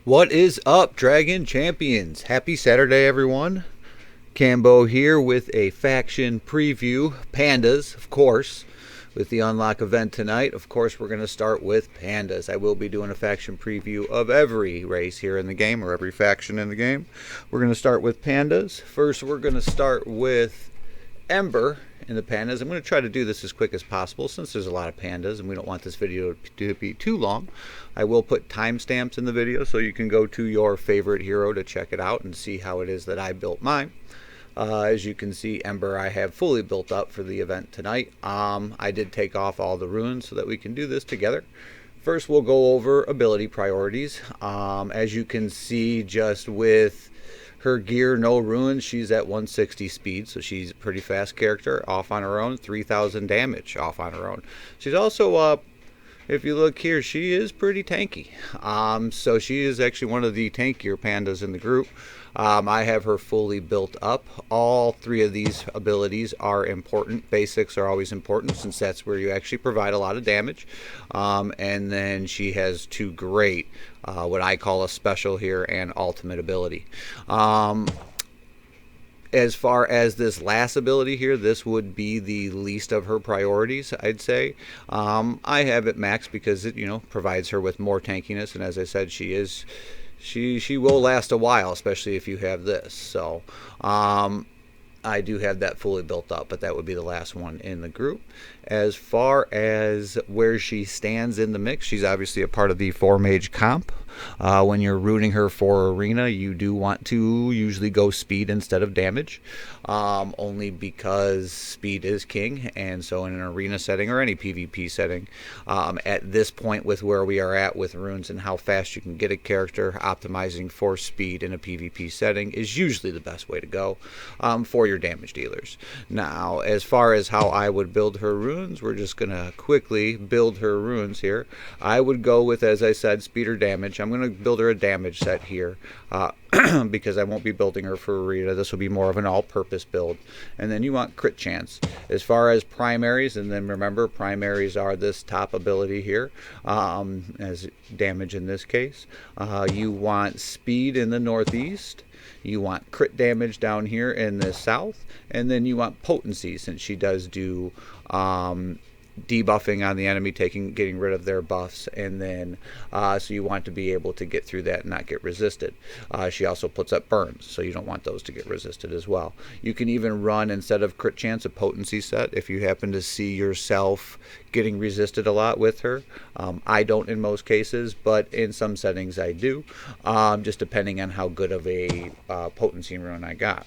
What is up, Dragon Champions? Happy Saturday, everyone. Cambo here with a faction preview. Pandas, of course, with the unlock event tonight. Of course, we're going to start with Pandas. I will be doing a faction preview of every race here in the game, or every faction in the game. We're going to start with Pandas. First, we're going to start with Ember in the Pandas. I'm going to try to do this as quick as possible since there's a lot of Pandas and we don't want this video to be too long. I will put timestamps in the video so you can go to your favorite hero to check it out and see how it is that I built mine. As you can see, Ember I have fully built up for the event tonight. I did take off all the runes so that we can do this together. First, we'll go over ability priorities. As you can see, just with her gear, no ruins, she's at 160 speed, so she's a pretty fast character off on her own. 3,000 damage off on her own. She's also if you look here, she is pretty tanky. So she is actually one of the tankier pandas in the group. I have her fully built up. All three of these abilities are important. Basics are always important since that's where you actually provide a lot of damage. And then she has two great, what I call a special here, and ultimate ability. As far as this last ability here, this would be the least of her priorities, I'd say. I have it maxed because it, provides her with more tankiness, and as I said, she will last a while, especially if you have this. So I do have that fully built up, but that would be the last one in the group. As far as where she stands in the mix, she's obviously a part of the 4-mage comp. When you're rooting her for arena, you do want to usually go speed instead of damage, only because speed is king. And so in an arena setting or any PvP setting, at this point with where we are at with runes and how fast you can get a character, optimizing for speed in a PvP setting is usually the best way to go for your damage dealers. Now, as far as how I would build her runes, we're just going to quickly build her runes here. I would go with, as I said, speed or damage. I'm going to build her a damage set here because I won't be building her for arena. This will be more of an all-purpose build. And then you want crit chance. As far as primaries, and then remember, primaries are this top ability here, as damage in this case. You want speed in the northeast. You want crit damage down here in the south, and then you want potency, since she does do debuffing on the enemy, getting rid of their buffs, and then so you want to be able to get through that and not get resisted. She also puts up burns, so you don't want those to get resisted as well. You can even run, instead of crit chance, a potency set if you happen to see yourself getting resisted a lot with her. I don't in most cases, but in some settings I do, just depending on how good of a potency rune I got.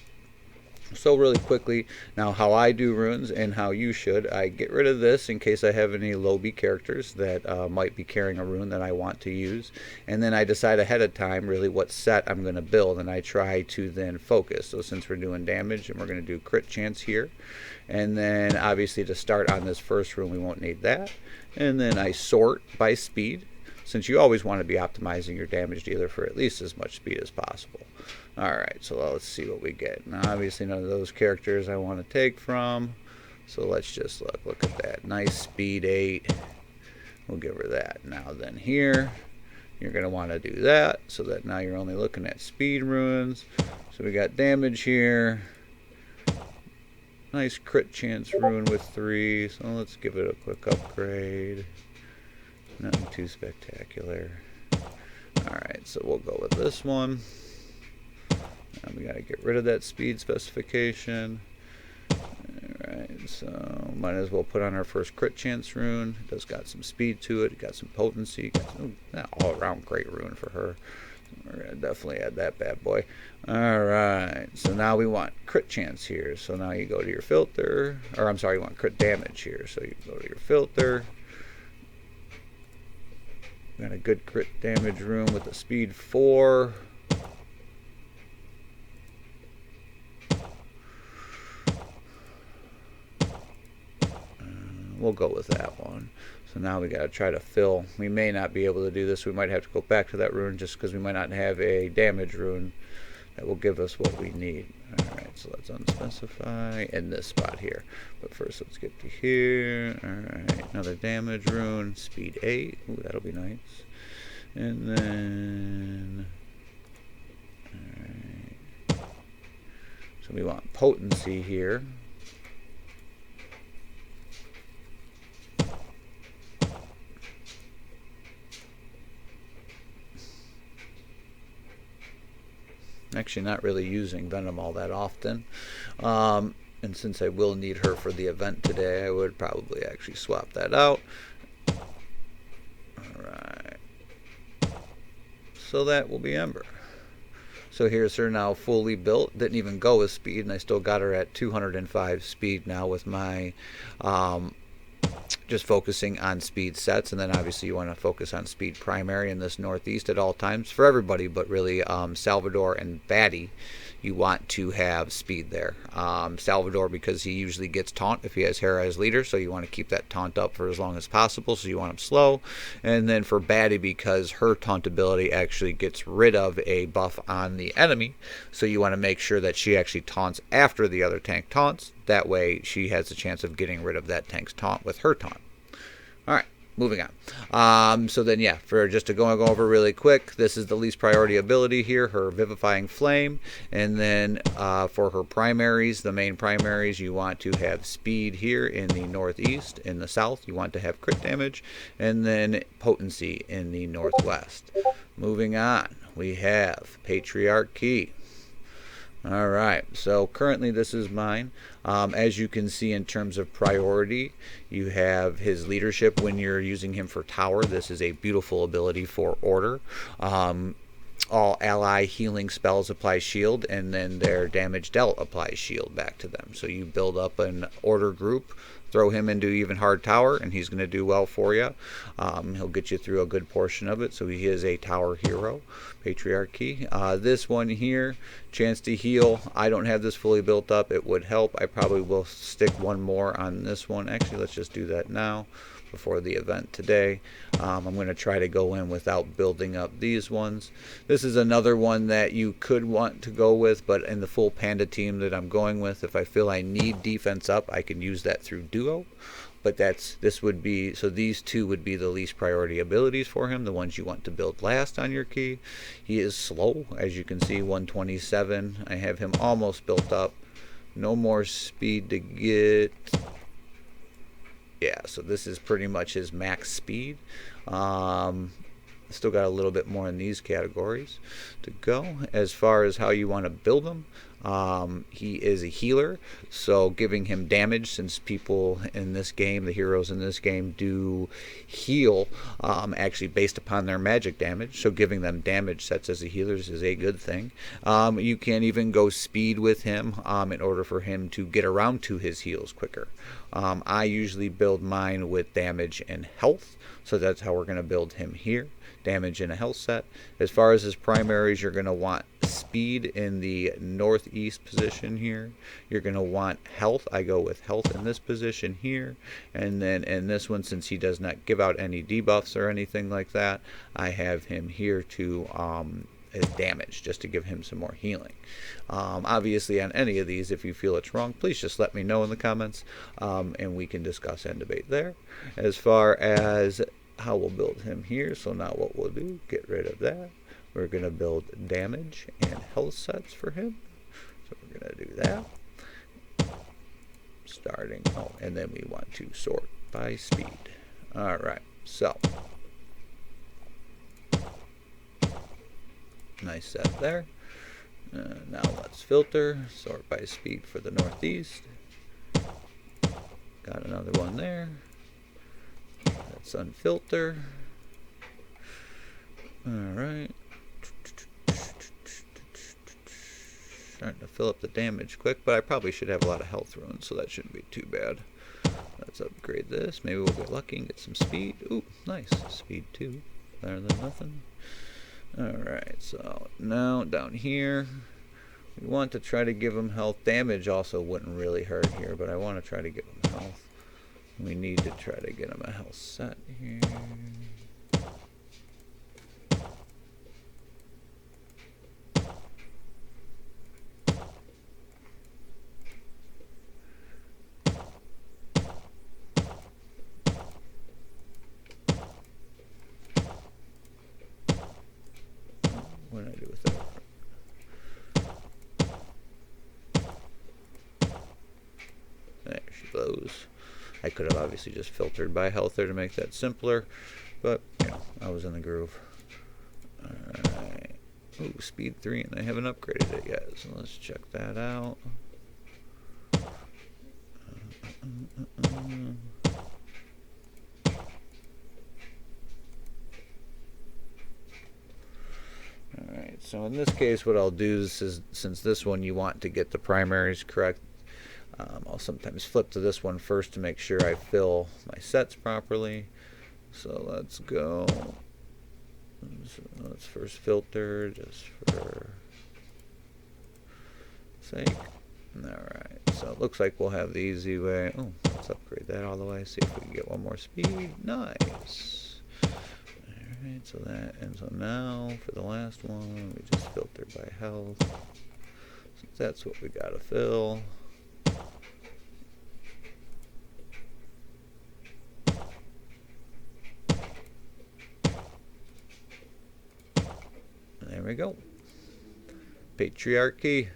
So really quickly, now how I do runes and how you should, I get rid of this in case I have any low B characters that might be carrying a rune that I want to use, and then I decide ahead of time really what set I'm going to build, and I try to then focus. So since we're doing damage, and we're going to do crit chance here, and then obviously to start on this first rune we won't need that, and then I sort by speed, since you always want to be optimizing your damage dealer for at least as much speed as possible. Alright, so let's see what we get. Now obviously none of those characters I want to take from, so let's just look at that. Nice speed 8. We'll give her that. Now then here, you're going to want to do that, so that now you're only looking at speed runes. So we got damage here. Nice crit chance rune with 3, so let's give it a quick upgrade. Nothing too spectacular. Alright, so we'll go with this one. And we got to get rid of that speed specification. Alright, so might as well put on our first crit chance rune. It does got some speed to it. It got some potency. Got some, all around great rune for her. We're going to definitely add that bad boy. Alright, so now we want crit chance here. So now you go to your filter. Or I'm sorry, you want crit damage here. So you go to your filter. Got a good crit damage rune with the speed 4. We'll go with that one. So now we got to try to fill. We may not be able to do this. We might have to go back to that rune just because we might not have a damage rune that will give us what we need. Alright, so let's unspecify in this spot here. But first let's get to here. Alright, another damage rune, speed 8. Ooh, that'll be nice. And then So we want potency here. Actually not really using Venom all that often. And since I will need her for the event today, I would probably actually swap that out. Alright. So that will be Ember. So here's her now fully built. Didn't even go with speed, and I still got her at 205 speed now with my just focusing on speed sets. And then obviously you want to focus on speed primary in this northeast at all times for everybody, but really Salvador and Batty, you want to have speed there. Salvador, because he usually gets taunt if he has Hera as leader, so you want to keep that taunt up for as long as possible, so you want him slow. And then for Batty, because her taunt ability actually gets rid of a buff on the enemy, so you want to make sure that she actually taunts after the other tank taunts. That way she has a chance of getting rid of that tank's taunt with her taunt. Alright, moving on. So then, yeah, for just to go over really quick, this is the least priority ability here, her Vivifying Flame. And then for her primaries, the main primaries, you want to have speed here in the northeast. In the south, you want to have crit damage. And then potency in the northwest. Moving on, we have Patriarch Key. Alright, so currently this is mine. As you can see in terms of priority, you have his leadership when you're using him for tower. This is a beautiful ability for order. All ally healing spells apply shield, and then their damage dealt applies shield back to them. So you build up an order group, throw him into even hard tower, and he's going to do well for you. He'll get you through a good portion of it, so he is a tower hero. Patriarch Key. This one here, chance to heal. I don't have this fully built up. It would help. I probably will stick one more on this one. Actually, let's just do that now before the event today. I'm going to try to go in without building up these ones. This is another one that you could want to go with, but in the full Panda team that I'm going with, if I feel I need defense up, I can use that through duo. But this would be, so these two would be the least priority abilities for him, the ones you want to build last on your key. He is slow, as you can see, 127. I have him almost built up. No more speed to get. Yeah, so this is pretty much his max speed. Still got a little bit more in these categories to go. As far as how you want to build him, he is a healer, so giving him damage, since people in this game, the heroes in this game, do heal actually based upon their magic damage, so giving them damage sets as a healer is a good thing. You can even go speed with him in order for him to get around to his heals quicker. I usually build mine with damage and health, so that's how we're going to build him here. Damage and a health set. As far as his primaries, you're going to want speed in the northeast position here. You're going to want health. I go with health in this position here. And then in this one, since he does not give out any debuffs or anything like that, I have him here to as damage, just to give him some more healing. Obviously, on any of these, if you feel it's wrong, please just let me know in the comments, and we can discuss and debate there. As far as how we'll build him here, so now what we'll do, get rid of that. We're going to build damage and health sets for him. So we're going to do that. Starting, and then we want to sort by speed. Alright, so nice set there. Now let's filter, sort by speed for the northeast. Got another one there. Let's unfilter. Alright. Starting to fill up the damage quick, but I probably should have a lot of health runes, so that shouldn't be too bad. Let's upgrade this. Maybe we'll get lucky and get some speed. Ooh, nice. Speed 2. Better than nothing. Alright, so now down here, we want to try to give him health. Damage also wouldn't really hurt here, but I want to try to give him health. We need to try to get him a health set here. What did I do with that? of those. I could have obviously just filtered by health there to make that simpler, but I was in the groove. Alright. Ooh, speed 3, and I haven't upgraded it yet, so let's check that out. Alright, so in this case what I'll do is, since this one you want to get the primaries correct, I'll sometimes flip to this one first to make sure I fill my sets properly. So let's go. So let's first filter just for sake. Alright, so it looks like we'll have the easy way. Oh, let's upgrade that all the way, see if we can get one more speed. Nice. Alright, so that, and so now for the last one, we just filter by health. Since that's what we gotta fill. There we go. Patriarchy.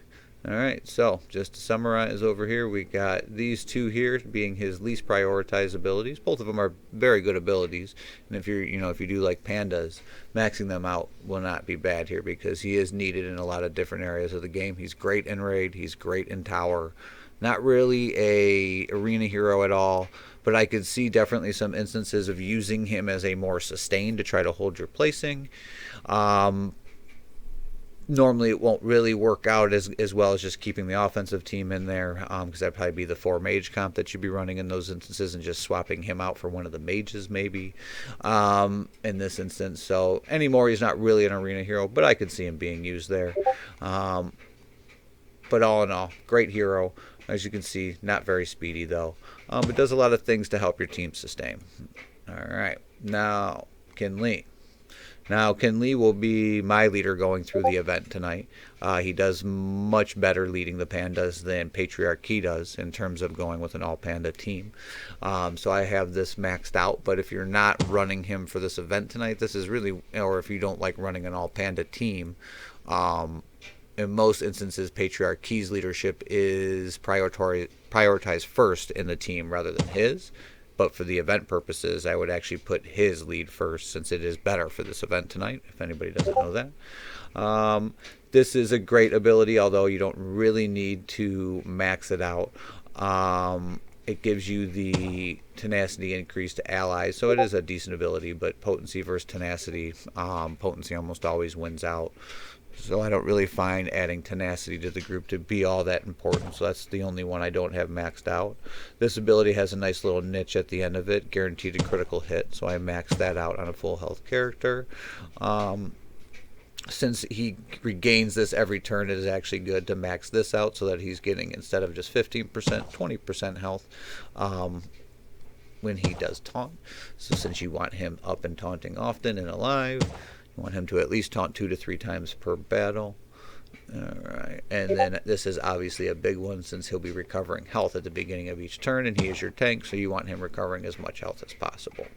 Alright, so just to summarize over here, we got these two here being his least prioritized abilities. Both of them are very good abilities, and if you're, if you do like Pandas, maxing them out will not be bad here because he is needed in a lot of different areas of the game. He's great in raid, he's great in tower. Not really a arena hero at all, but I could see definitely some instances of using him as a more sustain to try to hold your placing. Normally it won't really work out as well as just keeping the offensive team in there, because that'd probably be the 4 mage comp that you'd be running in those instances and just swapping him out for one of the mages maybe in this instance. So anymore he's not really an arena hero, but I could see him being used there. But all in all, great hero. As you can see, not very speedy though, but does a lot of things to help your team sustain. Alright, now Kin Lee. Now, Kin Lee will be my leader going through the event tonight. He does much better leading the Pandas than Patriarchy does in terms of going with an all-Panda team. So I have this maxed out, but if you're not running him for this event tonight, this is really, or if you don't like running an all-Panda team, in most instances, Patriarchy's leadership is prioritized first in the team rather than his. But for the event purposes, I would actually put his lead first since it is better for this event tonight, if anybody doesn't know that. This is a great ability, although you don't really need to max it out. It gives you the tenacity increase to allies, so it is a decent ability, but potency versus tenacity, potency almost always wins out. So I don't really find adding tenacity to the group to be all that important. So that's the only one I don't have maxed out. This ability has a nice little niche at the end of it, guaranteed a critical hit. So I maxed that out on a full health character. Since he regains this every turn, it is actually good to max this out so that he's getting, instead of just 15%, 20% health when he does taunt. So since you want him up and taunting often and alive, you want him to at least taunt 2 to 3 times per battle. Alright, and then this is obviously a big one since he'll be recovering health at the beginning of each turn, and he is your tank, so you want him recovering as much health as possible.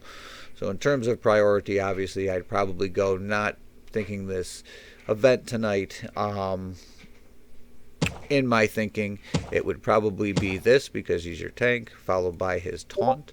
So in terms of priority, obviously I'd probably go, not thinking this event tonight, in my thinking, it would probably be this because he's your tank, followed by his taunt.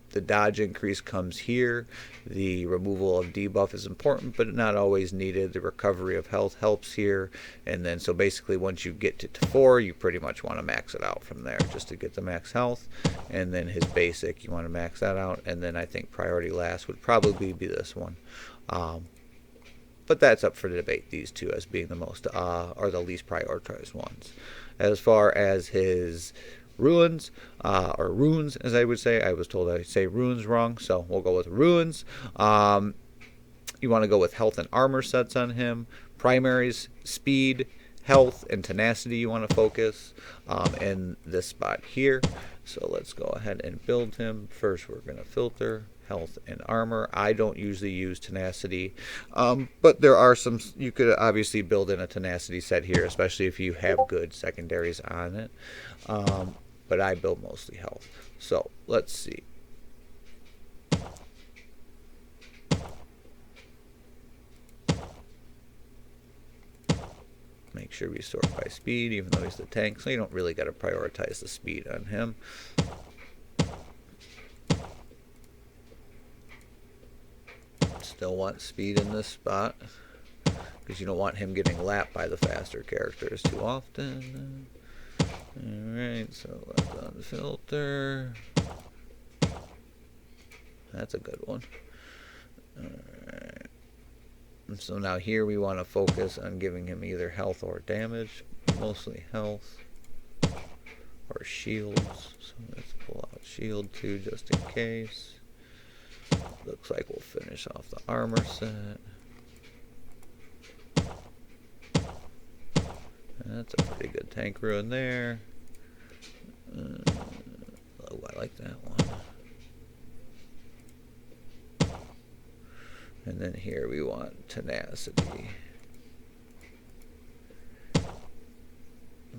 The dodge increase comes here. The removal of debuff is important, but not always needed. The recovery of health helps here. And then, so basically, once you get to 4, you pretty much want to max it out from there just to get the max health. And then his basic, you want to max that out. And then I think priority last would probably be this one. But that's up for debate, these two as being the most, or the least prioritized ones. As far as his ruins, or runes as I would say. I was told I say runes wrong, so we'll go with ruins. You want to go with health and armor sets on him. Primaries, speed, health, and tenacity you want to focus in this spot here. So let's go ahead and build him. First we're going to filter health and armor. I don't usually use tenacity, but there are some, you could obviously build in a tenacity set here, especially if you have good secondaries on it. But I build mostly health. So let's see. Make sure we sort by speed, even though he's the tank, so you don't really got to prioritize the speed on him. Still want speed in this spot, because you don't want him getting lapped by the faster characters too often. Alright, so let's unfilter. That's a good one. Alright. So now here we want to focus on giving him either health or damage. Mostly health. Or shields. So let's pull out shield 2 just in case. Looks like we'll finish off the armor set. That's a pretty good tank ruin there. Oh, I like that one. And then here we want tenacity.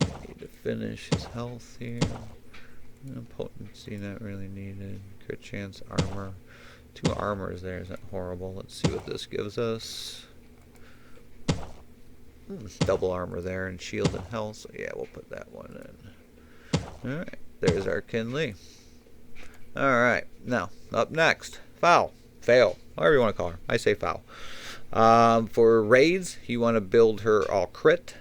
We need to finish his health here. Potency not really needed. Crit chance, armor. 2 armors there isn't horrible. Let's see what this gives us. Double armor there and shield and health. So yeah, we'll put that one in. Alright, there's our Kinley. Alright, now up next, Foul. Fail, whatever you want to call her. I say Foul. For raids, you want to build her all crit.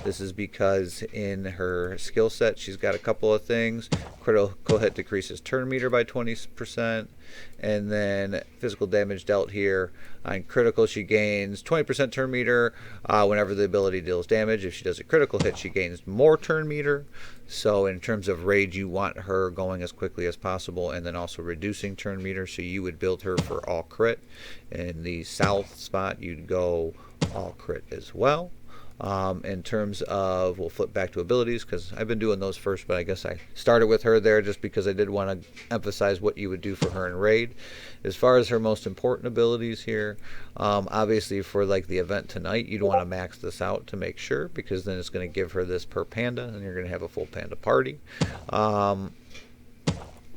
This is because in her skill set, she's got a couple of things. Critical hit decreases turn meter by 20%. And then physical damage dealt here. On critical, she gains 20% turn meter whenever the ability deals damage. If she does a critical hit, she gains more turn meter. So in terms of raid, you want her going as quickly as possible and then also reducing turn meter. So you would build her for all crit. In the south spot, you'd go all crit as well. In terms of, we'll flip back to abilities because I've been doing those first, but I guess I started with her there just because I did want to emphasize what you would do for her in raid. As far as her most important abilities here, obviously for like the event tonight, you'd want to max this out to make sure, because then it's going to give her this per panda and you're going to have a full panda party.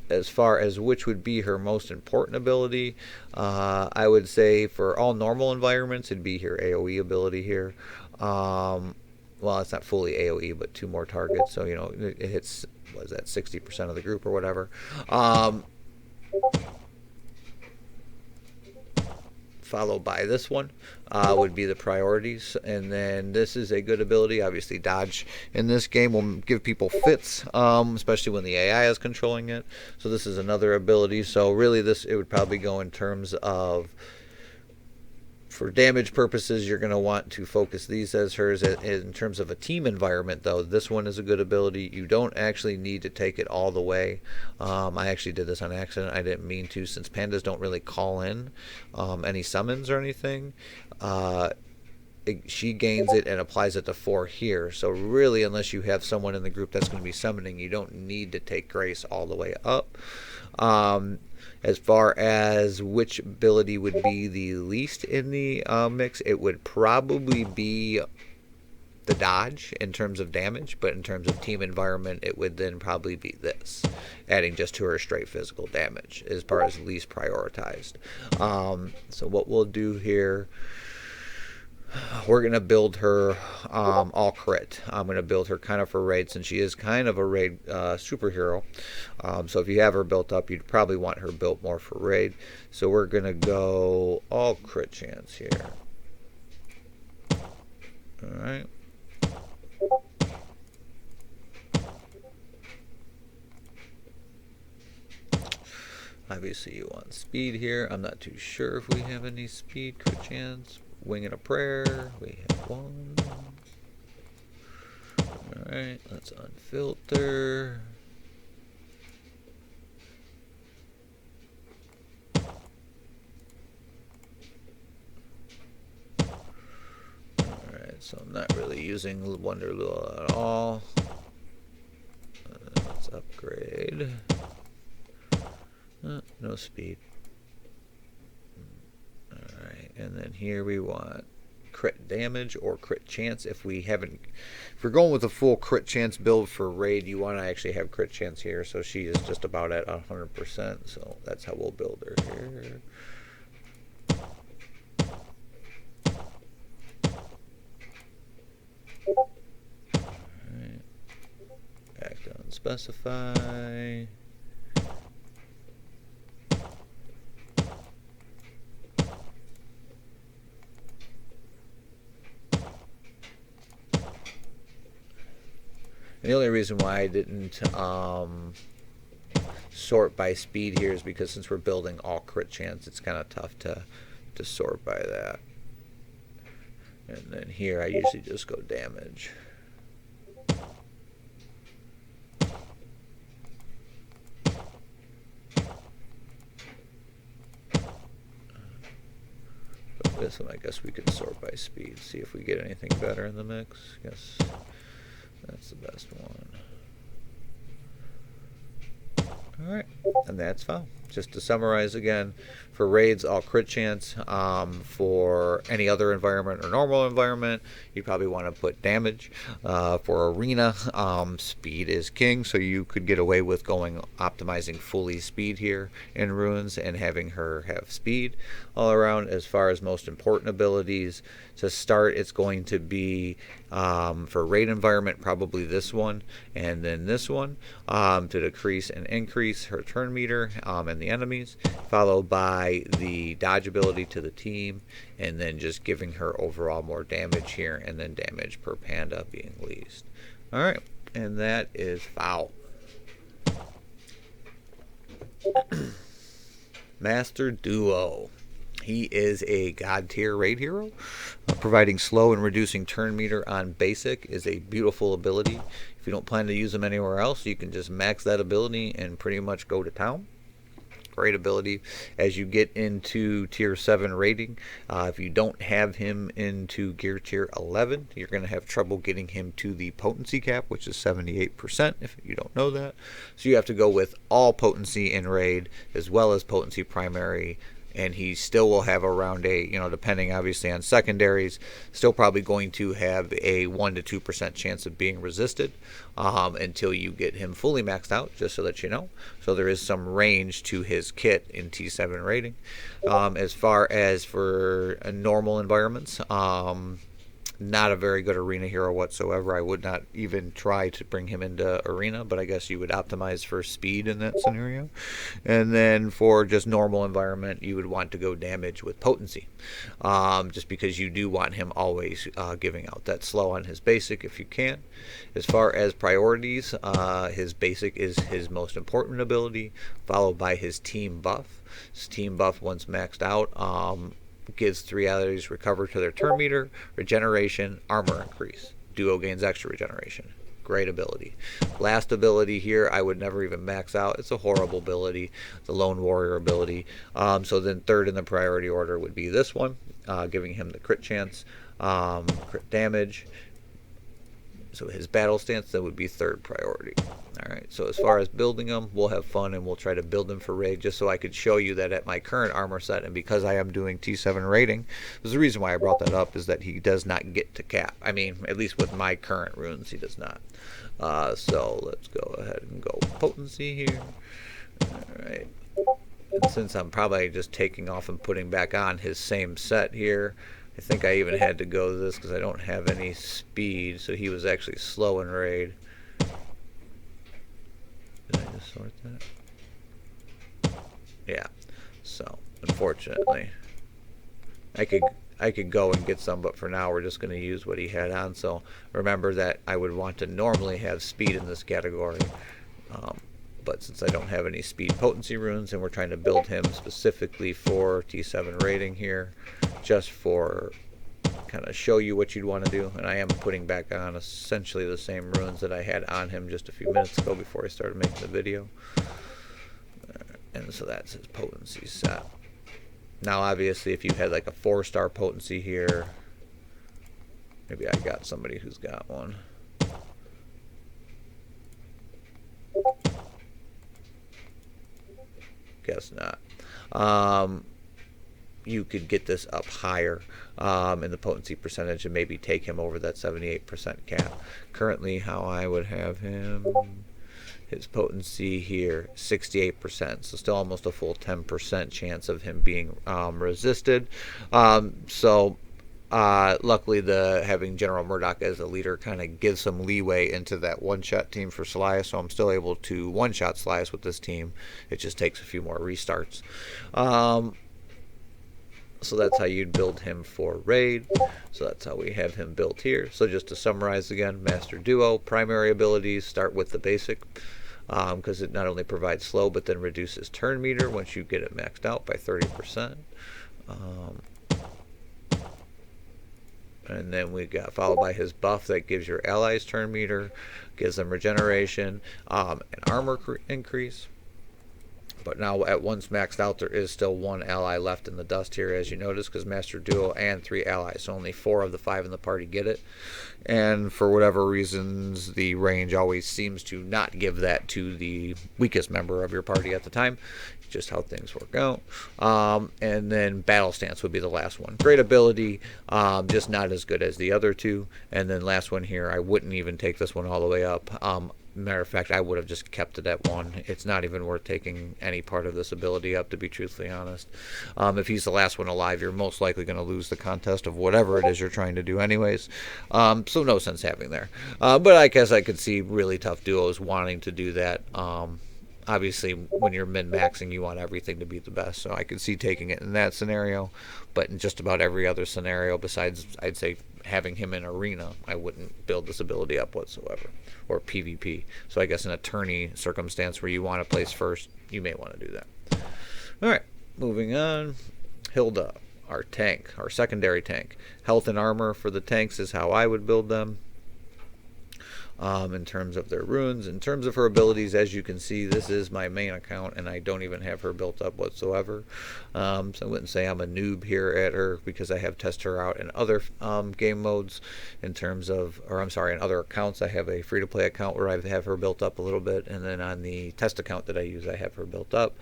As far as which would be her most important ability, I would say for all normal environments, it'd be her AoE ability here. Well, it's not fully AoE, but 2 more targets, so you know it hits, what is that, 60% of the group or whatever. Followed by this one would be the priorities, and then this is a good ability. Obviously, dodge in this game will give people fits, especially when the AI is controlling it. So this is another ability. So really, it would probably go in terms of, for damage purposes, you're going to want to focus these as hers. In terms of a team environment, though, this one is a good ability. You don't actually need to take it all the way. I actually did this on accident. I didn't mean to, since pandas don't really call in any summons or anything. She gains it and applies it to 4 here. So really, unless you have someone in the group that's going to be summoning, you don't need to take Grace all the way up. As far as which ability would be the least in the mix, it would probably be the dodge in terms of damage, but in terms of team environment, it would then probably be this, adding just to her straight physical damage as far as least prioritized. So what we'll do here, we're going to build her all crit. I'm going to build her kind of for raid, since she is kind of a raid superhero. So if you have her built up, you'd probably want her built more for raid. So we're going to go all crit chance here. Alright. Obviously you want speed here. I'm not too sure if we have any speed. Crit chance. Wing and a prayer, we have 1. Alright, let's unfilter. Alright, so I'm not really using Wonder Lua at all. Let's upgrade. No speed. Alright, and then here we want crit damage or crit chance. If we're going with a full crit chance build for raid, you want to actually have crit chance here. So she is just about at 100%. So that's how we'll build her here. specify. And the only reason why I didn't sort by speed here is because since we're building all crit chance, it's kind of tough to sort by that. And then here I usually just go damage. But this one I guess we could sort by speed, see if we get anything better in the mix. Yes, that's the best one. Alright, and that's fine. Just to summarize again, for raids, all crit chance. For any other environment or normal environment, you probably want to put damage. For arena, speed is king, so you could get away with optimizing fully speed here in runes and having her have speed all around. As far as most important abilities, to start, it's going to be for raid environment, probably this one and then this one, to decrease and increase her turn meter and the enemies, followed by the dodge ability to the team, and then just giving her overall more damage here, and then damage per panda being least. Alright, and that is foul. Master Duo. He is a god tier raid hero. Providing slow and reducing turn meter on basic is a beautiful ability. If you don't plan to use him anywhere else, you can just max that ability and pretty much go to town. Great ability. As you get into tier 7 rating, if you don't have him into gear tier 11, you're going to have trouble getting him to the potency cap, which is 78%, if you don't know that. So you have to go with all potency in raid as well as potency primary, and he still will have around a, depending obviously on secondaries, still probably going to have a 1 to 2% chance of being resisted until you get him fully maxed out, just so that you know. So there is some range to his kit in T7 rating. As far as for normal environments, not a very good arena hero whatsoever. I would not even try to bring him into arena, but I guess you would optimize for speed in that scenario. And then for just normal environment, you would want to go damage with potency, just because you do want him always giving out that slow on his basic if you can. As far as priorities, his basic is his most important ability, followed by his team buff. His team buff, once maxed out, gives 3 allies recover to their turn meter, regeneration, armor increase. Duo gains extra regeneration. Great ability. Last ability here, I would never even max out. It's a horrible ability. It's a lone warrior ability. So then third in the priority order would be this one, giving him the crit chance, crit damage. So his battle stance, that would be third priority. Alright, so as far as building them, we'll have fun and we'll try to build them for raid, just so I could show you that at my current armor set, and because I am doing T7 rating, there's the reason why I brought that up, is that he does not get to cap. I mean, at least with my current runes, he does not. So let's go ahead and go potency here. Alright, and since I'm probably just taking off and putting back on his same set here, I think I even had to go this because I don't have any speed, so he was actually slow in raid. Did I just sort that? Yeah. So, unfortunately, I could go and get some, but for now we're just going to use what he had on. So remember that I would want to normally have speed in this category, but since I don't have any speed potency runes, and we're trying to build him specifically for T7 rating here, just for kind of show you what you'd want to do, and I am putting back on essentially the same runes that I had on him just a few minutes ago before I started making the video. And so that's his potency set. Now obviously if you had like a 4-star potency here, maybe I got somebody who's got one. Guess not. You could get this up higher in the potency percentage and maybe take him over that 78% cap. Currently, how I would have him, his potency here, 68%, so still almost a full 10% chance of him being resisted. So luckily, the having General Murdoch as a leader kind of gives some leeway into that one-shot team for Slias, so I'm still able to one-shot Slias with this team. It just takes a few more restarts. So that's how you'd build him for raid. So that's how we have him built here. So just to summarize again, Master Duo, primary abilities, start with the basic, because it not only provides slow, but then reduces turn meter once you get it maxed out by 30%. And then we got followed by his buff that gives your allies turn meter, gives them regeneration, and armor increase. But now at once maxed out, there is still one ally left in the dust here, as you notice, because Master Duo and 3 allies. So only 4 of the 5 in the party get it. And for whatever reasons, the range always seems to not give that to the weakest member of your party at the time. Just how things work out. And then Battle Stance would be the last one. Great ability, just not as good as the other two. And then last one here, I wouldn't even take this one all the way up. Matter of fact, I would have just kept it at 1. It's not even worth taking any part of this ability up, to be truthfully honest. If he's the last one alive, you're most likely going to lose the contest of whatever it is you're trying to do anyways. So no sense having there. But I guess I could see really tough duos wanting to do that. Obviously, when you're min-maxing, you want everything to be the best. So I could see taking it in that scenario. But in just about every other scenario, besides, I'd say, having him in arena, I wouldn't build this ability up whatsoever. Or PvP. So I guess in a tourney circumstance where you want to place first, you may want to do that. Alright, moving on. Hilda, our tank, our secondary tank. Health and armor for the tanks is how I would build them. In terms of their runes, in terms of her abilities, as you can see, this is my main account, and I don't even have her built up whatsoever. So I wouldn't say I'm a noob here at her, because I have tested her out in other game modes. In terms of, or I'm sorry, in other accounts, I have a free-to-play account where I have her built up a little bit, and then on the test account that I use, I have her built up.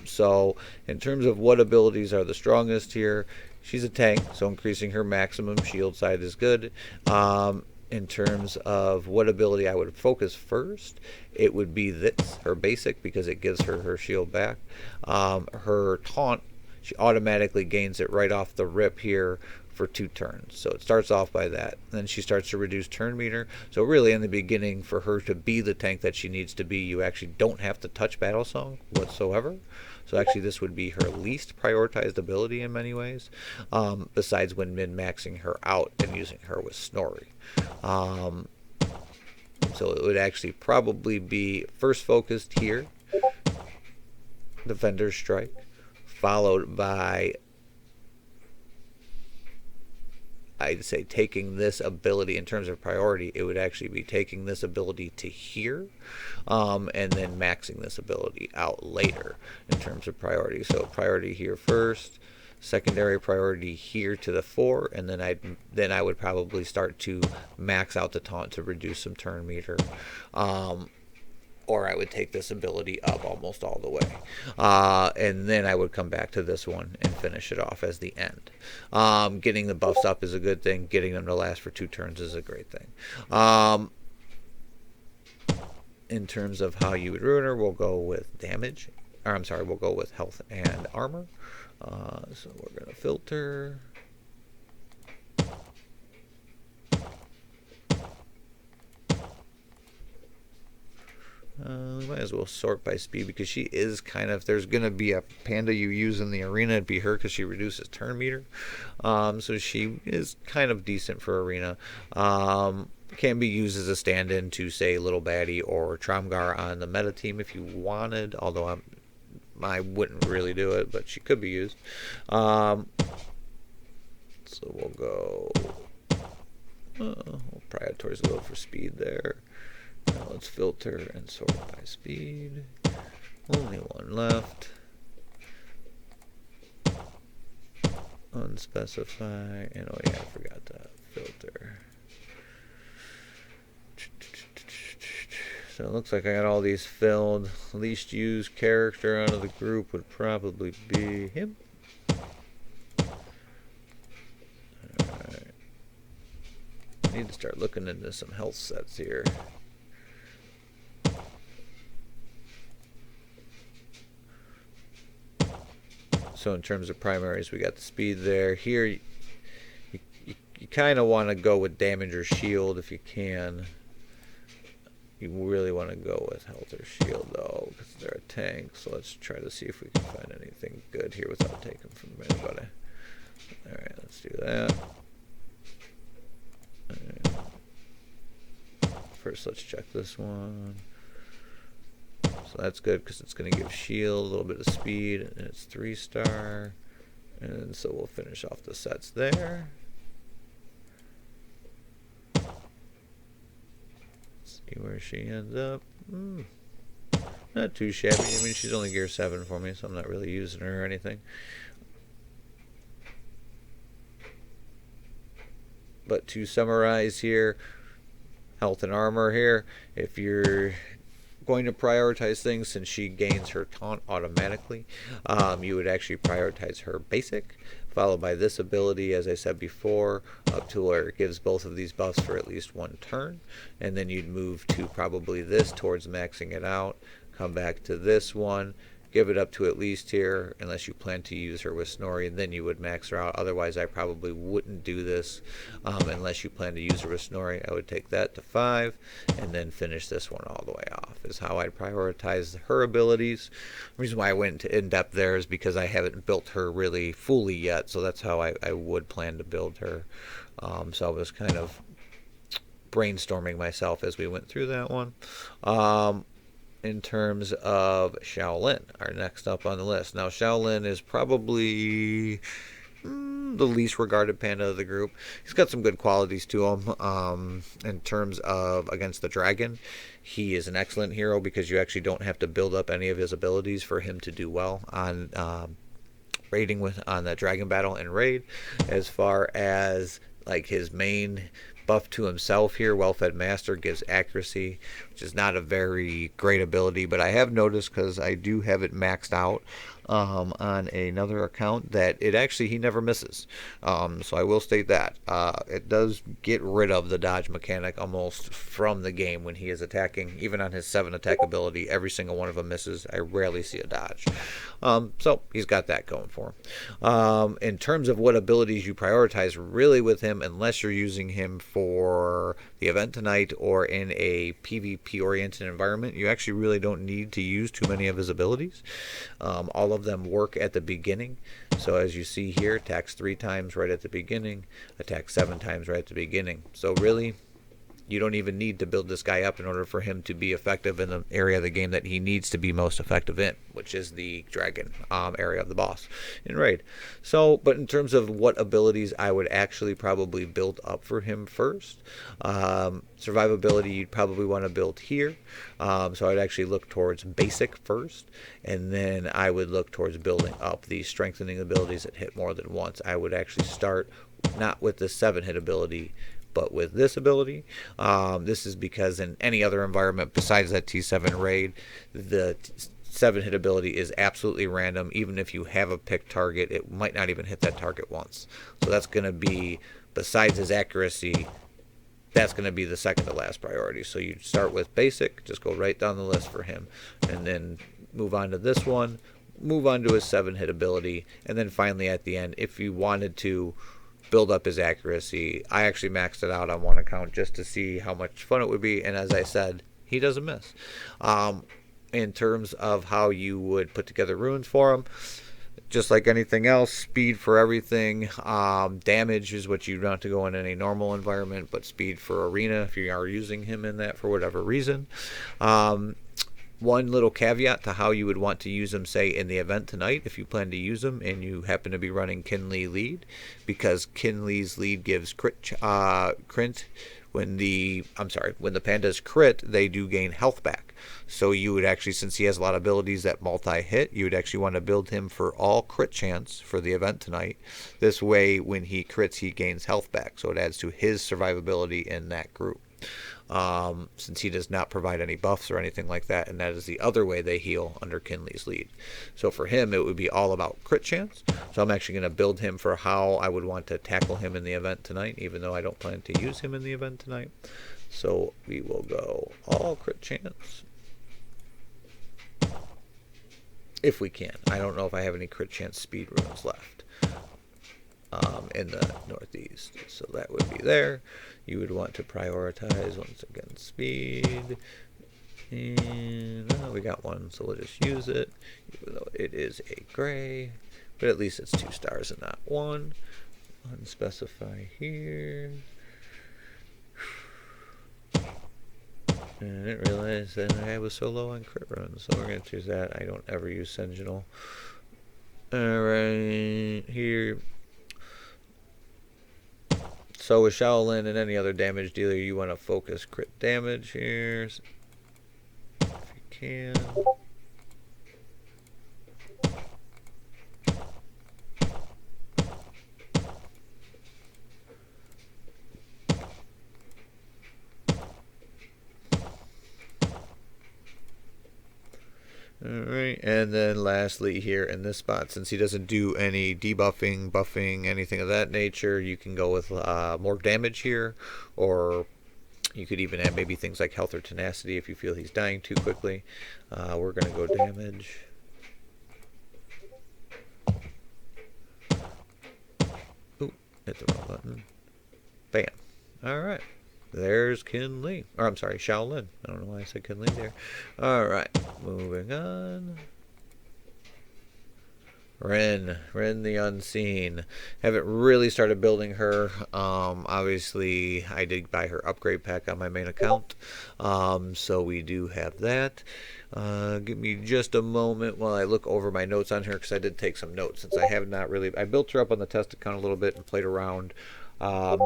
So in terms of what abilities are the strongest here, she's a tank, so increasing her maximum shield side is good. In terms of what ability I would focus first, it would be this, her basic, because it gives her her shield back. Her taunt, she automatically gains it right off the rip here for 2 turns. So it starts off by that. Then she starts to reduce turn meter. So really in the beginning, for her to be the tank that she needs to be, you actually don't have to touch Battle Song whatsoever. So actually this would be her least prioritized ability in many ways, besides when min-maxing her out and using her with Snorri. So it would actually probably be first focused here, Defender's Strike, followed by, I'd say, taking this ability in terms of priority. It would actually be taking this ability to here, and then maxing this ability out later in terms of priority. So priority here first, secondary priority here to the 4, and then I would probably start to max out the taunt to reduce some turn meter. Or I would take this ability up almost all the way. And then I would come back to this one and finish it off as the end. Getting the buffs up is a good thing. Getting them to last for 2 turns is a great thing. In terms of how you would ruin her, we'll go with damage. Or I'm sorry, we'll go with health and armor. So we're going to filter. We might as well sort by speed, because she is kind of, there's going to be a Panda you use in the arena, it'd be her, because she reduces turn meter. So she is kind of decent for arena. Can be used as a stand-in to, say, Little Baddie or Tromgar on the meta team if you wanted, although I wouldn't really do it, but she could be used. So we'll go, we'll prioritize a little for speed there. Now let's filter and sort by speed. Only one left. Unspecified. And oh yeah, I forgot that filter. So it looks like I got all these filled. Least used character out of the group would probably be him. Alright. Need to start looking into some health sets here. So in terms of primaries, we got the speed there. Here, kind of want to go with damage or shield if you can. You really want to go with health or shield, though, because they're a tank. So let's try to see if we can find anything good here without taking from anybody. Alright, let's do that. Right. First, let's check this one. So that's good because it's going to give shield, a little bit of speed, and it's 3-star. And so we'll finish off the sets there. See where she ends up. Not too shabby. I mean, she's only gear 7 for me, so I'm not really using her or anything. But to summarize here, health and armor here, if you're going to prioritize things, since she gains her taunt automatically, you would actually prioritize her basic, followed by this ability, as I said before, up to where it gives both of these buffs for at least 1 turn, and then you'd move to probably this towards maxing it out, come back to this one, give it up to at least here, unless you plan to use her with Snorri, and then you would max her out. Otherwise, I probably wouldn't do this unless you plan to use her with Snorri. I would take that to 5, and then finish this one all the way off, is how I'd prioritize her abilities. The reason why I went in depth there is because I haven't built her really fully yet, so that's how I would plan to build her. So I was kind of brainstorming myself as we went through that one. In terms of Shao Lin, our next up on the list. Now, Shao Lin is probably the least regarded panda of the group. He's got some good qualities to him. In terms of against the dragon, he is an excellent hero because you actually don't have to build up any of his abilities for him to do well on raiding on the dragon battle and raid. As far as like his main buff to himself here, Well-Fed Master, gives accuracy, which is not a very great ability, but I have noticed, because I do have it maxed out on another account, that it actually, he never misses. So I will state that. It does get rid of the dodge mechanic almost from the game when he is attacking. Even on his 7 attack ability, every single one of them misses. I rarely see a dodge. So he's got that going for him. In terms of what abilities you prioritize really with him, unless you're using him for the event tonight or in a PvP oriented environment, you actually really don't need to use too many of his abilities. All of them work at the beginning. So as you see here, attacks 3 times right at the beginning, attacks 7 times right at the beginning. So really, you don't even need to build this guy up in order for him to be effective in the area of the game that he needs to be most effective in, which is the dragon area of the boss in raid. So, but in terms of what abilities I would actually probably build up for him first, survivability you'd probably want to build here. So I'd actually look towards basic first, and then I would look towards building up the strengthening abilities that hit more than once. I would actually start not with the 7-hit ability, but with this ability. This is because in any other environment besides that T7 raid, the 7-hit ability is absolutely random. Even if you have a picked target, it might not even hit that target once. So that's going to be, besides his accuracy, that's going to be the second to last priority. So you start with basic, just go right down the list for him, and then move on to this one, move on to his 7-hit ability, and then finally at the end, if you wanted to build up his accuracy, I actually maxed it out on one account just to see how much fun it would be, and as I said, he doesn't miss. In terms of how you would put together runes for him, just like anything else, speed for everything. Damage is what you want to go in any normal environment, but speed for arena if you are using him in that for whatever reason. One little caveat to how you would want to use them, say, in the event tonight, if you plan to use them and you happen to be running Kinley lead, because Kinley's lead gives crit when the pandas crit, they do gain health back. So you would actually, since he has a lot of abilities that multi-hit, you would actually want to build him for all crit chance for the event tonight. This way, when he crits, he gains health back. So it adds to his survivability in that group. Since he does not provide any buffs or anything like that, and that is the other way they heal under Kinley's lead. So for him, it would be all about crit chance. So I'm actually going to build him for how I would want to tackle him in the event tonight, even though I don't plan to use him in the event tonight. So we will go all crit chance. If we can. I don't know if I have any crit chance speed runes left. in the northeast. So that would be there. You would want to prioritize, once again, speed. And we got one, so we'll just use it, even though it is a gray. But at least it's 2 stars and not 1. Unspecify here. And I didn't realize that I was so low on crit runs, so we're going to choose that. I don't ever use Sentinel. Alright, here. So with Shao Lin and any other damage dealer, you want to focus crit damage here. If you can. Alright, and then lastly here in this spot, since he doesn't do any debuffing, buffing, anything of that nature, you can go with more damage here, or you could even add maybe things like health or tenacity if you feel he's dying too quickly. We're going to go damage. Ooh, hit the wrong button. Bam. Alright. There's Kin Lee. Or I'm sorry, Shao Lin. I don't know why I said Kin Lee there. Alright, moving on. Ren the Unseen. Haven't really started building her. Obviously, I did buy her upgrade pack on my main account. So we do have that. Give me just a moment while I look over my notes on her, because I did take some notes since I have not really... I built her up on the test account a little bit and played around.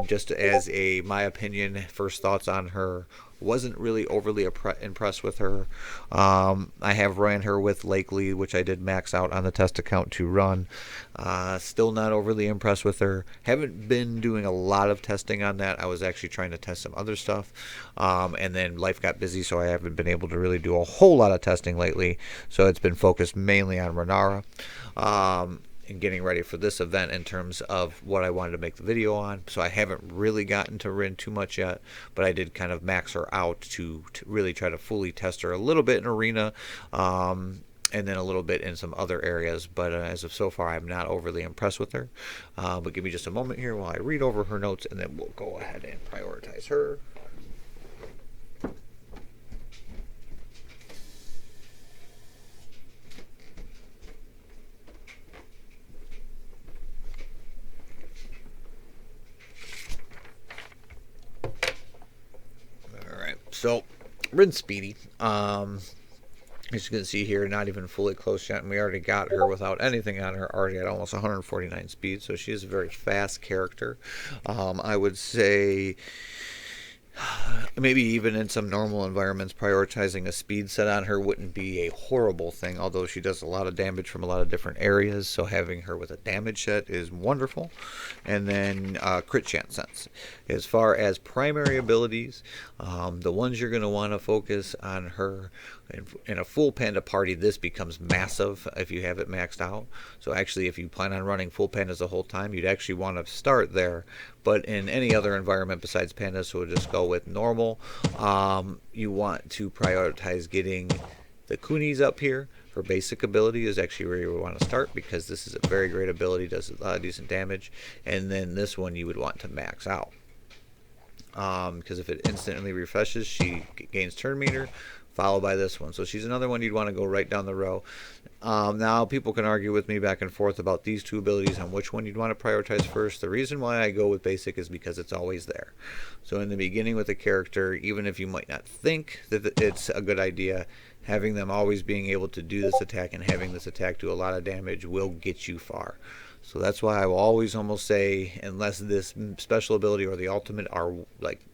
Just as my opinion, first thoughts on her, wasn't really overly impressed with her. I have ran her with Lakely, which I did max out on the test account to run. Still not overly impressed with her. Haven't been doing a lot of testing on that. I was actually trying to test some other stuff. And then life got busy, so I haven't been able to really do a whole lot of testing lately. So it's been focused mainly on Renara. And getting ready for this event in terms of what I wanted to make the video on. So I haven't really gotten to Rin too much yet, but I did kind of max her out to really try to fully test her a little bit in Arena, and then a little bit in some other areas. But as of so far, I'm not overly impressed with her. But give me just a moment here while I read over her notes, and then we'll go ahead and prioritize her. So, Rin's speedy. As you can see here, not even fully close yet, and we already got her without anything on her, already at almost 149 speed, so she is a very fast character. I would say maybe even in some normal environments, prioritizing a speed set on her wouldn't be a horrible thing, although she does a lot of damage from a lot of different areas, so having her with a damage set is wonderful. And then crit chance sense. As far as primary abilities, the ones you're going to want to focus on her, in a full Panda party, this becomes massive if you have it maxed out. So actually, if you plan on running full Pandas the whole time, you'd actually want to start there. But in any other environment besides Pandas, so we'll just go with normal, you want to prioritize getting the Kunis up here. Her basic ability is actually where you would want to start, because this is a very great ability, does a lot of decent damage. And then this one you would want to max out. Because if it instantly refreshes, she gains turn meter, followed by this one. So she's another one you'd want to go right down the row. Now, people can argue with me back and forth about these two abilities and which one you'd want to prioritize first. The reason why I go with basic is because it's always there. So in the beginning with a character, even if you might not think that it's a good idea, having them always being able to do this attack and having this attack do a lot of damage will get you far. So that's why I will always almost say, unless this special ability or the ultimate are like,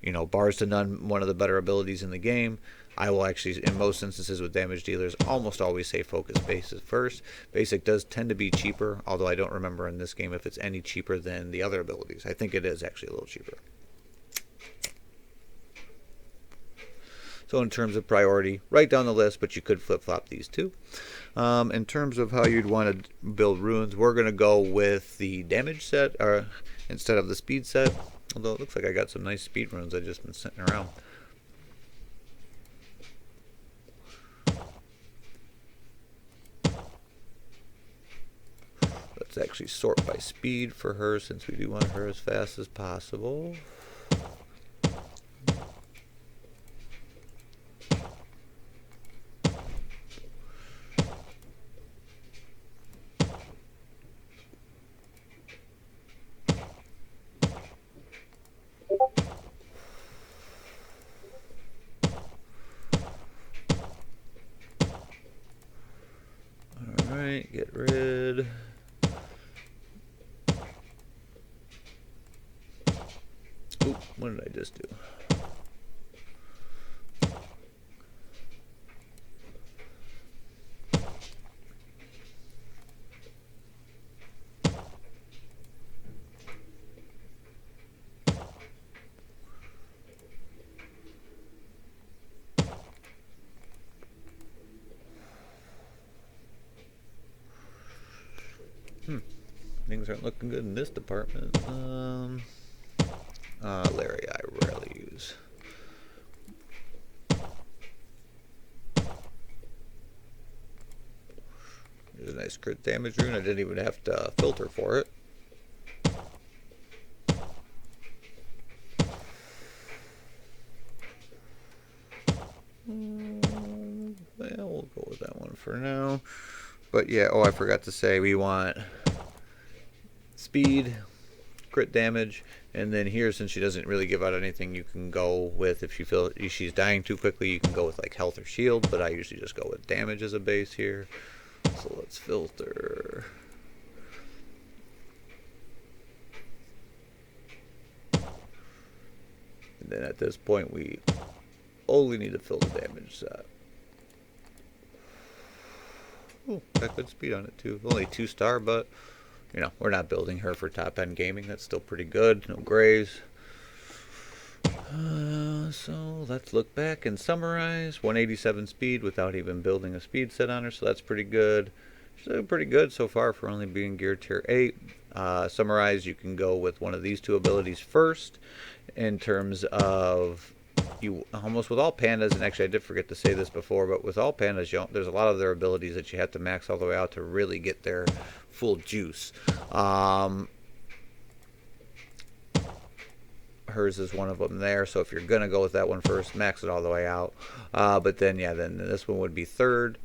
you know, bars to none, one of the better abilities in the game, I will actually, in most instances with damage dealers, almost always say focus basic first. Basic does tend to be cheaper, although I don't remember in this game if it's any cheaper than the other abilities. I think it is actually a little cheaper. So in terms of priority, right down the list, but you could flip-flop these two. In terms of how you'd want to build runes, we're going to go with the damage set instead of the speed set. Although it looks like I got some nice speed runes I've just been sitting around. Let's Let's actually sort by speed for her since we do want her as fast as possible. Alright, get rid. Oop, what did I just do? Things aren't looking good in this department. Larry, I rarely use. There's a nice crit damage rune. I didn't even have to filter for it. Well, we'll go with that one for now. But yeah, oh, I forgot to say we want speed, crit damage, and then here, since she doesn't really give out anything, you can go with, if you feel she's dying too quickly, you can go with like health or shield, but I usually just go with damage as a base here. So let's filter. And then at this point we only need to fill the damage set. Oh, got good speed on it too. Only 2-star, but you know, we're not building her for top end gaming. That's still pretty good. No grays. So let's look back and summarize. 187 speed without even building a speed set on her, so that's pretty good. She's doing pretty good so far for only being gear tier 8. Summarize, you can go with one of these two abilities first. In terms of, you almost with all pandas, and actually I did forget to say this before, but with all pandas, there's a lot of their abilities that you have to max all the way out to really get their full juice. Hers is one of them there, so if you're gonna go with that one first, max it all the way out. But then yeah, then this one would be third.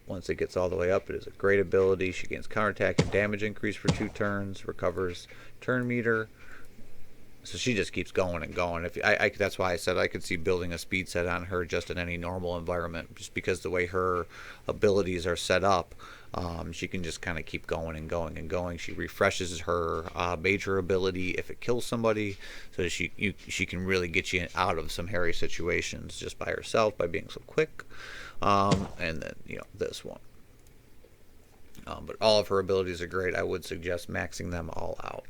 Once it gets all the way up, it is a great ability. She gains counterattack and damage increase for 2 turns, recovers turn meter. So she just keeps going and going. That's why I said I could see building a speed set on her just in any normal environment, just because the way her abilities are set up, she can just kind of keep going and going and going. She refreshes her major ability if it kills somebody, so she can really get you out of some hairy situations just by herself by being so quick. And then this one. But all of her abilities are great. I would suggest maxing them all out.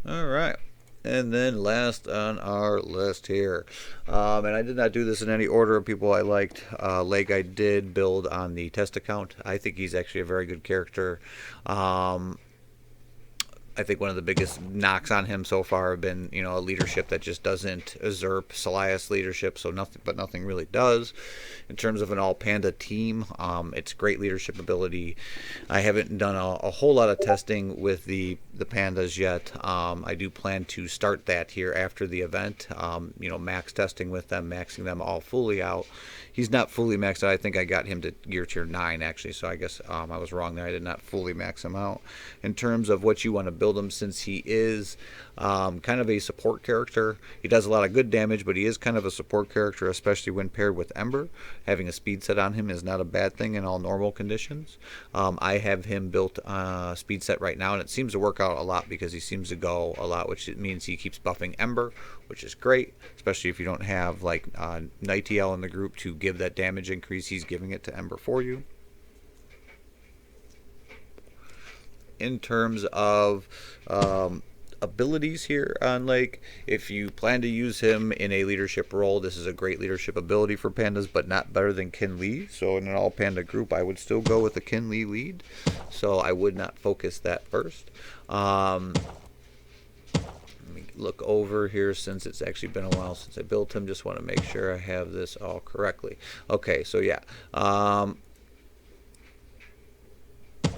Alright, and then last on our list here, and I did not do this in any order of people I liked. Leg I did build on the test account. I think he's actually a very good character. I think one of the biggest knocks on him so far have been, a leadership that just doesn't usurp Salias leadership, so nothing really does. In terms of an all Panda team, it's great leadership ability. I haven't done a whole lot of testing with the Pandas yet. I do plan to start that here after the event, max testing with them, maxing them all fully out. He's not fully maxed out. I think I got him to gear tier 9 actually, so I guess I was wrong there. I did not fully max him out. In terms of what you want to build him, since he is kind of a support character, he does a lot of good damage, but he is kind of a support character, especially when paired with Ember. Having a speed set on him is not a bad thing in all normal conditions. I have him built speed set right now, and it seems to work out a lot because he seems to go a lot, which means he keeps buffing Ember, which is great, especially if you don't have like Nightiel in the group to give that damage increase. He's giving it to Ember for you. In terms of abilities here on Lake, if you plan to use him in a leadership role, this is a great leadership ability for Pandas, but not better than Kin Lee. So in an all Panda group, I would still go with the Kin Lee lead, so I would not focus that first. Let me look over here, since it's actually been a while since I built him. Just want to make sure I have this all correctly. Okay, so yeah,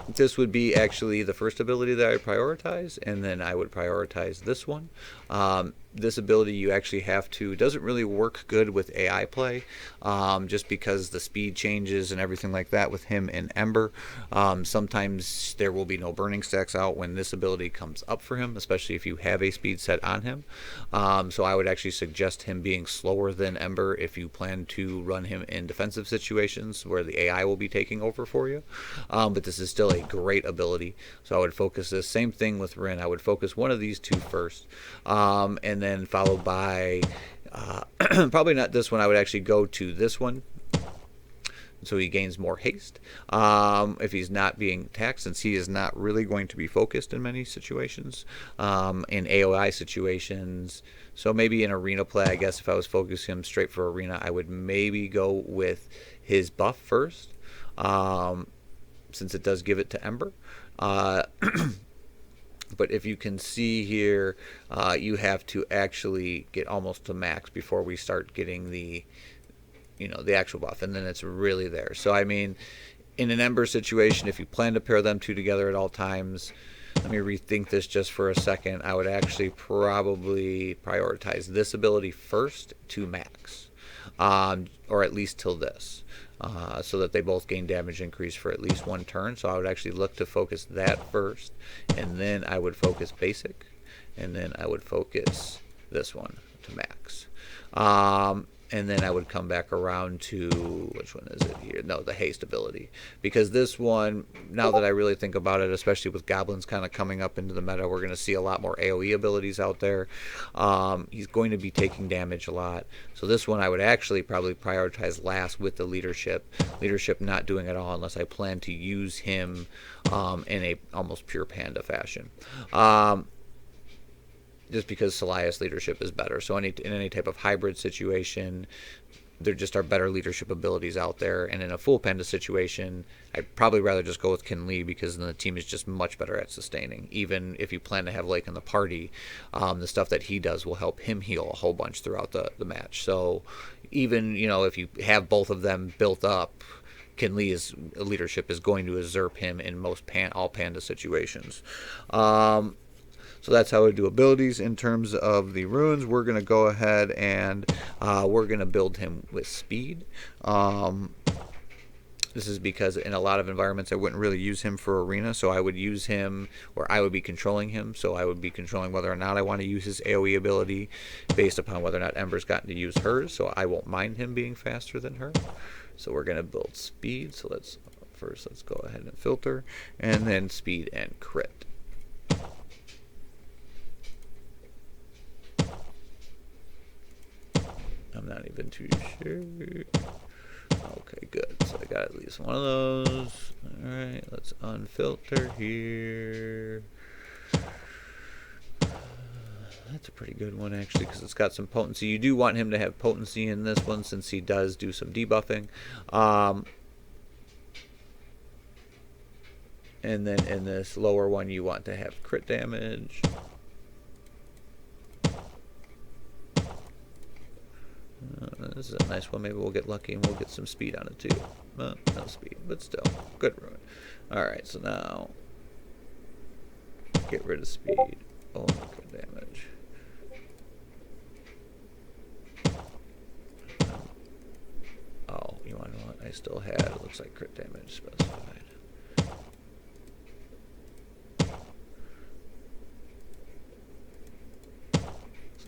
This would be actually the first ability that I would prioritize, and then I would prioritize this one. This ability you actually have to, doesn't really work good with AI play, just because the speed changes and everything like that with him and Ember. Sometimes there will be no burning stacks out when this ability comes up for him, especially if you have a speed set on him. So I would actually suggest him being slower than Ember if you plan to run him in defensive situations where the AI will be taking over for you. But this is still a great ability, so I would focus this. Same thing with Rin. I would focus one of these two first, and then followed by probably not this one. I would actually go to this one, so he gains more haste if he's not being attacked, since he is not really going to be focused in many situations, in AOI situations. So maybe in arena play, I guess if I was focusing him straight for arena, I would maybe go with his buff first, since it does give it to Ember. But if you can see here, you have to actually get almost to max before we start getting the actual buff, and then it's really there. So I mean, in an Ember situation, if you plan to pair them two together at all times, let me rethink this just for a second. I would actually probably prioritize this ability first to max, or at least till this. So that they both gain damage increase for at least one turn. So I would actually look to focus that first, and then I would focus basic, and then I would focus this one to max. And then I would come back around to, which one is it here? No, the haste ability. Because this one, now that I really think about it, especially with goblins kind of coming up into the meta, we're going to see a lot more AoE abilities out there. He's going to be taking damage a lot. So this one I would actually probably prioritize last with the leadership. Leadership not doing it all unless I plan to use him in a almost pure Panda fashion. Just because Solias leadership is better. So in any type of hybrid situation, there just are better leadership abilities out there. And in a full Panda situation, I'd probably rather just go with Kinli, because then the team is just much better at sustaining. Even if you plan to have Lake in the party, the stuff that he does will help him heal a whole bunch throughout the match. So even, if you have both of them built up, Kinli's leadership is going to usurp him in most all Panda situations. So that's how we do abilities. In terms of the runes, we're going to go ahead and we're going to build him with speed. This is because in a lot of environments I wouldn't really use him for arena, so I would use him, or I would be controlling him, so I would be controlling whether or not I want to use his AoE ability based upon whether or not Ember's gotten to use hers, so I won't mind him being faster than her. So we're going to build speed, so let's go ahead and filter, and then speed and crit. I'm not even too sure. Okay, good. So I got at least one of those. Alright, let's unfilter here. That's a pretty good one, actually, because it's got some potency. You do want him to have potency in this one, since he does do some debuffing. And then in this lower one, you want to have crit damage. This is a nice one. Maybe we'll get lucky and we'll get some speed on it too. No speed, but still, good rune. Alright, so now get rid of speed. Only crit damage. Oh, you want to know what I still had? It looks like crit damage specified.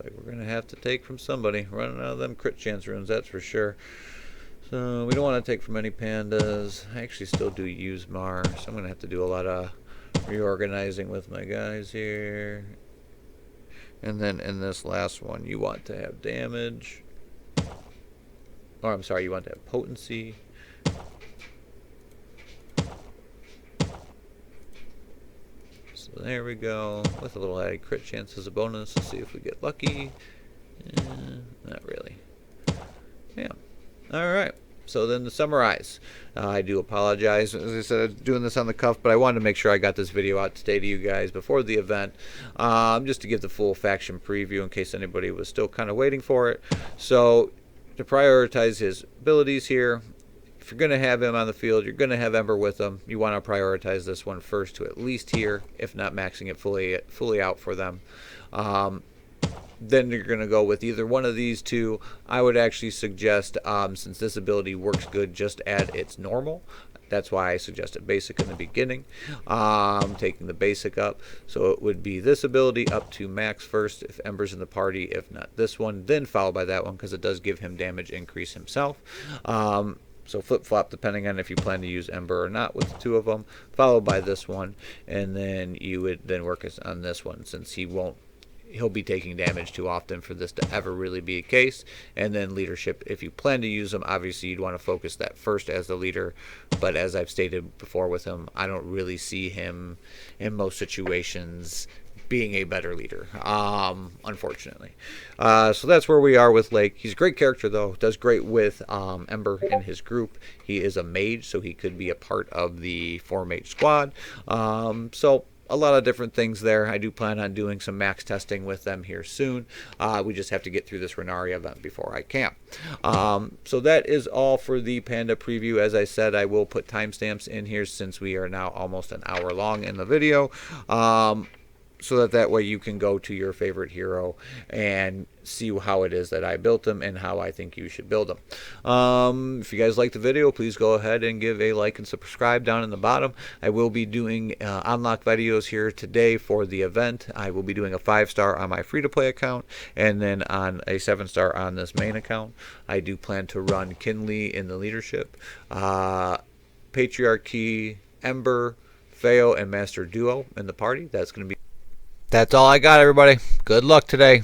Like we're gonna have to take from somebody. Running out of them crit chance runes, that's for sure. So we don't want to take from any pandas. I actually still do use Mar, so I'm gonna have to do a lot of reorganizing with my guys here. And then in this last one, you want to have damage, or I'm sorry, you want to have potency. So there we go, with a little added crit chance as a bonus. Let's see if we get lucky. Not really. Yeah. Alright, so then to summarize, I do apologize. As I said, I was doing this on the cuff, but I wanted to make sure I got this video out today to you guys before the event, just to give the full faction preview in case anybody was still kind of waiting for it. So, to prioritize his abilities here, if you're going to have him on the field, you're going to have Ember with him. You want to prioritize this one first to at least here, if not maxing it fully out for them. Then you're going to go with either one of these two. I would actually suggest, since this ability works good, just add its normal. That's why I suggested basic in the beginning, taking the basic up. So it would be this ability up to max first if Ember's in the party, if not this one, then followed by that one because it does give him damage increase himself. So flip-flop depending on if you plan to use Ember or not with the two of them, followed by this one, and then you would then work on this one since he'll be taking damage too often for this to ever really be a case. And then leadership, if you plan to use him, obviously you'd want to focus that first as the leader. But as I've stated before with him, I don't really see him in most situations being a better leader, unfortunately. So that's where we are with Lake. He's a great character, though. Does great with Ember in his group. He is a mage, so he could be a part of the 4-mage squad. So a lot of different things there. I do plan on doing some max testing with them here soon. We just have to get through this Renaria event before I camp. So that is all for the Panda preview. As I said, I will put timestamps in here since we are now almost an hour long in the video. So that way you can go to your favorite hero and see how it is that I built them and how I think you should build them. If you guys like the video, please go ahead and give a like and subscribe down in the bottom. I will be doing unlock videos here today for the event. I will be doing a 5-star on my free-to-play account and then on a 7-star on this main account. I do plan to run Kinley in the leadership, Patriarchy, Ember, Feo, and Master Duo in the party. That's all I got, everybody. Good luck today.